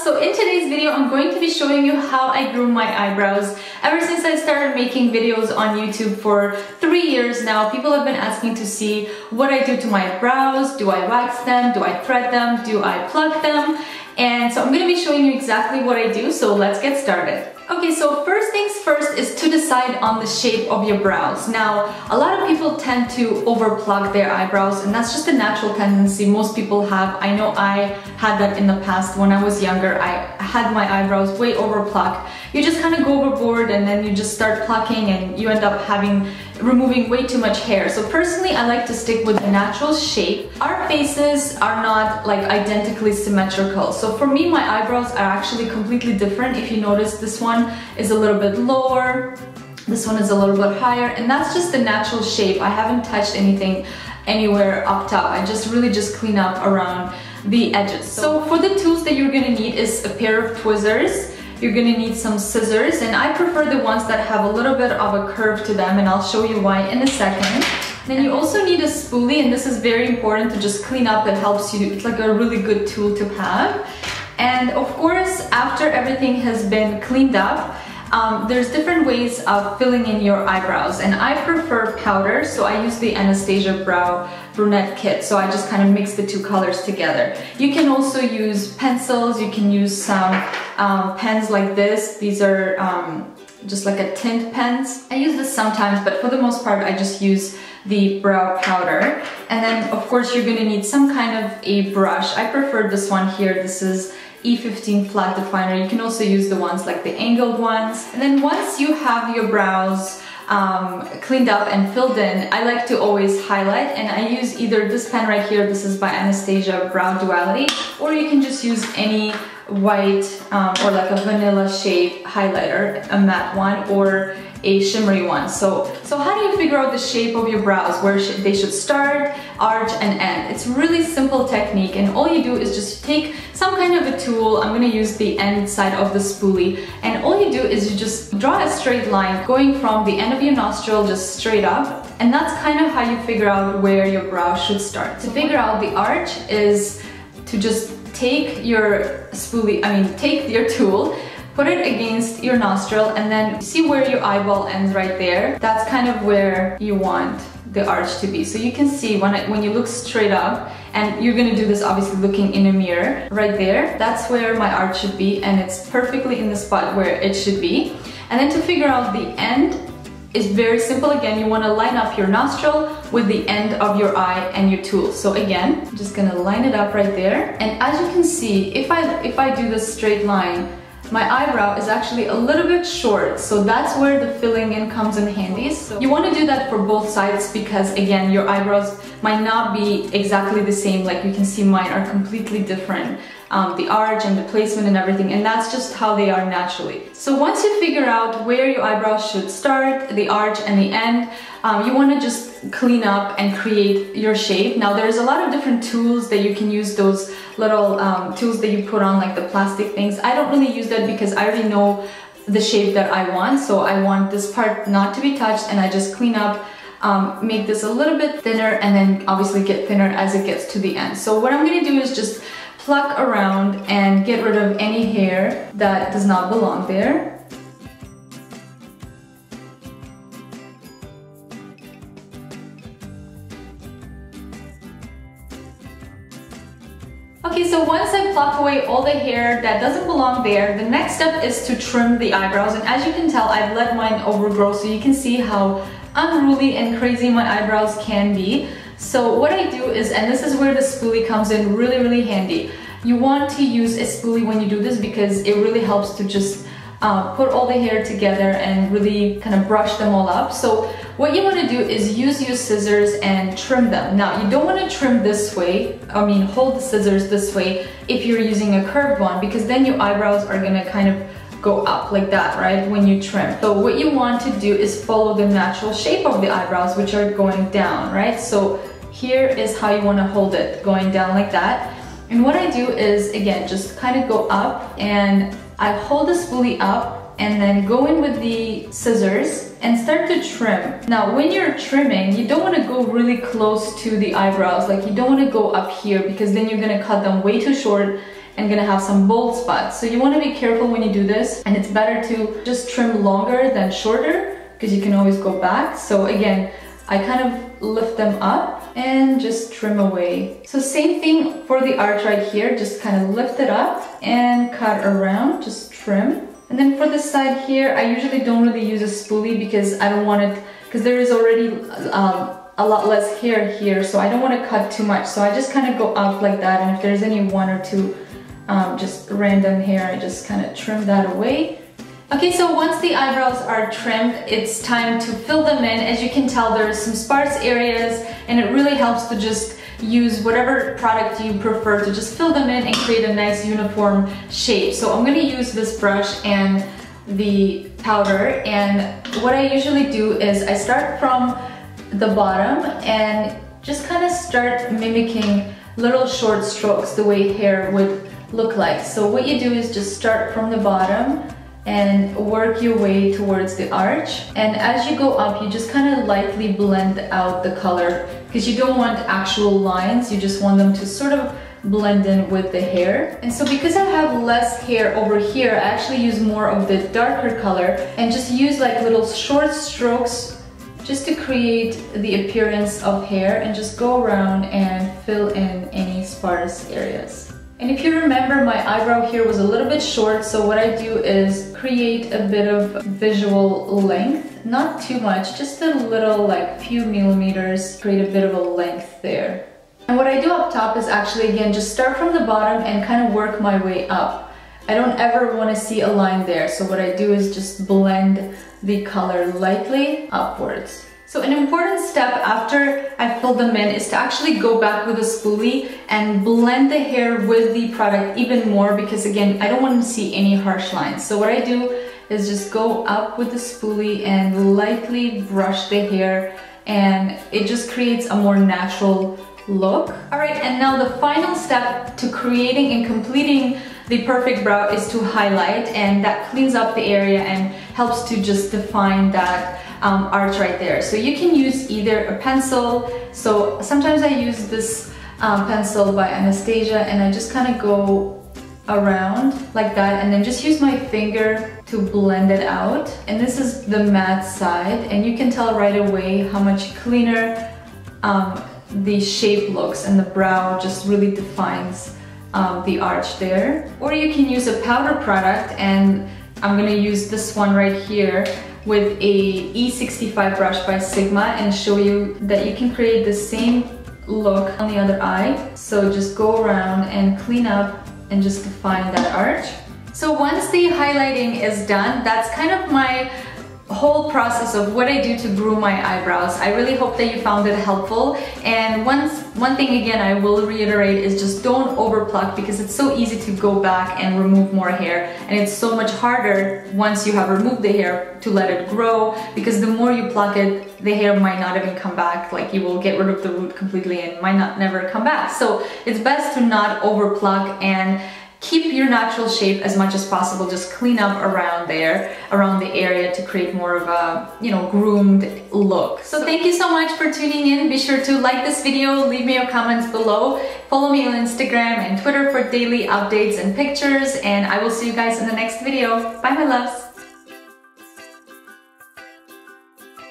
So in today's video, I'm going to be showing you how I groom my eyebrows. Ever since I started making videos on YouTube for 3 years now, people have been asking to see what I do to my brows. Do I wax them? Do I thread them? Do I pluck them? And so I'm going to be showing you exactly what I do, so let's get started. Okay, so first things first is to decide on the shape of your brows. Now, a lot of people tend to overplug their eyebrows, and that's just a natural tendency most people have. I know I had that in the past when I was younger. I had my eyebrows way overplucked. You just kind of go overboard and then you just start plucking and you end up removing way too much hair. So personally, I like to stick with the natural shape. Our faces are not like identically symmetrical. So for me, my eyebrows are actually completely different. If you notice, this one is a little bit lower, this one is a little bit higher, and that's just the natural shape. I haven't touched anything anywhere up top. I really just clean up around the edges. So for the tools that you're gonna need is a pair of tweezers. You're gonna need some scissors, and I prefer the ones that have a little bit of a curve to them, and I'll show you why in a second. Then you also need a spoolie, and this is very important to just clean up. It helps you, it's like a really good tool to have. And of course, after everything has been cleaned up, there's different ways of filling in your eyebrows, and I prefer powder, so I use the Anastasia Brow Brunette Kit, so I just kind of mix the two colors together. You can also use pencils, you can use some pens like this. These are just like a tint pens. I use this sometimes, but for the most part I just use the brow powder. And then of course you're gonna need some kind of a brush. I prefer this one here. This is E15 flat definer. You can also use the ones like the angled ones. And then once you have your brows cleaned up and filled in, I like to always highlight, and I use either this pen right here, this is by Anastasia Brow Duality, or you can just use any white or like a vanilla shape highlighter, a matte one or a shimmery one. So how do you figure out the shape of your brows, where they should start, arch, and end? It's really simple technique, and all you do is just take some kind of a tool. I'm gonna use the end side of the spoolie, and all you do is you just draw a straight line going from the end of your nostril just straight up, and that's kind of how you figure out where your brow should start. To figure out the arch is to just take your take your tool, put it against your nostril, and then see where your eyeball ends right there. That's kind of where you want the arch to be. So you can see when you look straight up, and you're gonna do this obviously looking in a mirror, right there, that's where my arch should be, and it's perfectly in the spot where it should be. And then to figure out the end is very simple. Again, you wanna line up your nostril with the end of your eye and your tool. So again, I'm just gonna line it up right there. And as you can see, if I do this straight line, my eyebrow is actually a little bit short, so that's where the filling in comes in handy. So you want to do that for both sides, because again, your eyebrows might not be exactly the same. Like you can see, mine are completely different. The arch and the placement and everything, and that's just how they are naturally. So once you figure out where your eyebrows should start, the arch and the end, you want to just clean up and create your shape. Now there's a lot of different tools that you can use, those little tools that you put on, like the plastic things. I don't really use that because I already know the shape that I want, so I want this part not to be touched, and I just clean up, make this a little bit thinner, and then obviously get thinner as it gets to the end. So what I'm going to do is just pluck around and get rid of any hair that does not belong there. Okay, so once I pluck away all the hair that doesn't belong there, the next step is to trim the eyebrows. And as you can tell, I've let mine overgrow, so you can see how unruly and crazy my eyebrows can be. So what I do is, and this is where the spoolie comes in really handy, you want to use a spoolie when you do this, because it really helps to just put all the hair together and really kind of brush them all up. So what you want to do is use your scissors and trim them. Now you don't want to trim this way, hold the scissors this way if you're using a curved one, because then your eyebrows are going to kind of go up like that, right, when you trim. So what you want to do is follow the natural shape of the eyebrows, which are going down, right? So here is how you want to hold it, going down like that. And what I do is, again, just kind of go up, and I hold the spoolie up and then go in with the scissors and start to trim. Now, when you're trimming, you don't want to go really close to the eyebrows. Like, you don't want to go up here, because then you're going to cut them way too short and gonna have some bald spots. So you want to be careful when you do this, and it's better to just trim longer than shorter because you can always go back. So again, I kind of lift them up and just trim away. So same thing for the arch right here, just kind of lift it up and cut around, just trim. And then for the side here, I usually don't really use a spoolie because I don't want it, because there is already a lot less hair here, so I don't want to cut too much. So I just kind of go up like that, and if there's any one or two just random hair, I just kind of trim that away. Okay, so once the eyebrows are trimmed, it's time to fill them in. As you can tell, there's some sparse areas, and it really helps to just use whatever product you prefer to just fill them in and create a nice uniform shape. So I'm gonna use this brush and the powder, and what I usually do is I start from the bottom and just kind of start mimicking little short strokes the way hair would look like. So what you do is just start from the bottom and work your way towards the arch, and as you go up you just kind of lightly blend out the color because you don't want actual lines, you just want them to sort of blend in with the hair. And so because I have less hair over here, I actually use more of the darker color and just use like little short strokes just to create the appearance of hair, and just go around and fill in any sparse areas. And if you remember, my eyebrow here was a little bit short, so what I do is create a bit of visual length, not too much, just a little, like few millimeters, create a bit of a length there. And what I do up top is actually, again, just start from the bottom and kind of work my way up. I don't ever want to see a line there, so what I do is just blend the color lightly upwards. So an important step after I fill them in is to actually go back with a spoolie and blend the hair with the product even more, because again, I don't want to see any harsh lines. So what I do is just go up with the spoolie and lightly brush the hair, and it just creates a more natural look. Alright, and now the final step to creating and completing the perfect brow is to highlight, and that cleans up the area and helps to just define that arch right there. So you can use either a pencil, so sometimes I use this pencil by Anastasia, and I just kind of go around like that and then just use my finger to blend it out. And this is the matte side, and you can tell right away how much cleaner the shape looks, and the brow just really defines the arch there. Or you can use a powder product, and I'm gonna use this one right here with a E65 brush by Sigma and show you that you can create the same look on the other eye. So just go around and clean up and just define that arch. So once the highlighting is done, that's kind of my whole process of what I do to groom my eyebrows. I really hope that you found it helpful. And one thing again I will reiterate is just don't over pluck, because it's so easy to go back and remove more hair, and it's so much harder once you have removed the hair to let it grow, because the more you pluck it, the hair might not even come back. Like, you will get rid of the root completely and might not never come back. So it's best to not over pluck and keep your natural shape as much as possible. Just clean up around there, around the area, to create more of a, you know, groomed look. So thank you so much for tuning in. Be sure to like this video, leave me your comments below, follow me on Instagram and Twitter for daily updates and pictures, and I will see you guys in the next video. Bye, my loves.